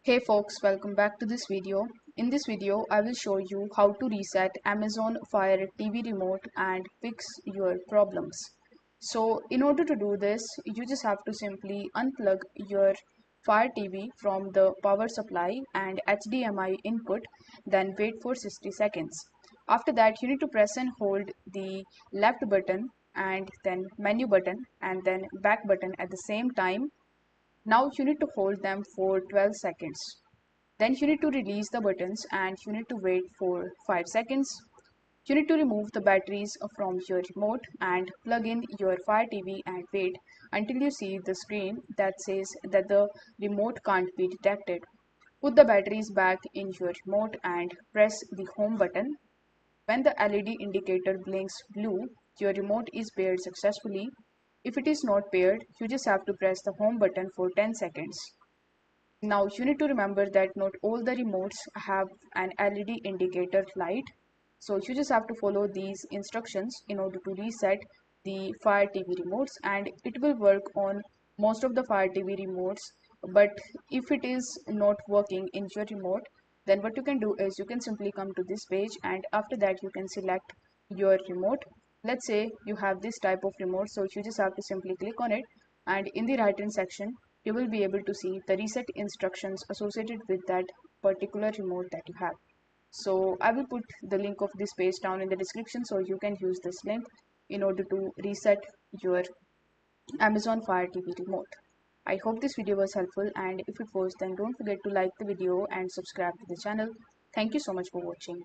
Hey folks, welcome back to this video. In this video, I will show you how to reset Amazon Fire TV remote and fix your problems. So in order to do this, you just have to simply unplug your Fire TV from the power supply and HDMI input, then wait for 60 seconds. After that, you need to press and hold the left button and then menu button and then back button at the same time. Now you need to hold them for 12 seconds. Then you need to release the buttons and you need to wait for 5 seconds. You need to remove the batteries from your remote and plug in your Fire TV and wait until you see the screen that says that the remote can't be detected. Put the batteries back in your remote and press the home button. When the LED indicator blinks blue, your remote is paired successfully. If it is not paired, you just have to press the home button for 10 seconds. Now you need to remember that not all the remotes have an LED indicator light. So you just have to follow these instructions in order to reset the Fire TV remotes, and it will work on most of the Fire TV remotes. But if it is not working in your remote, then what you can do is you can simply come to this page, and after that you can select your remote. Let's say you have this type of remote, so you just have to simply click on it, and in the right hand section you will be able to see the reset instructions associated with that particular remote that you have. So I will put the link of this page down in the description, so you can use this link in order to reset your Amazon Fire TV remote. I hope this video was helpful, and if it was, then don't forget to like the video and subscribe to the channel. Thank you so much for watching.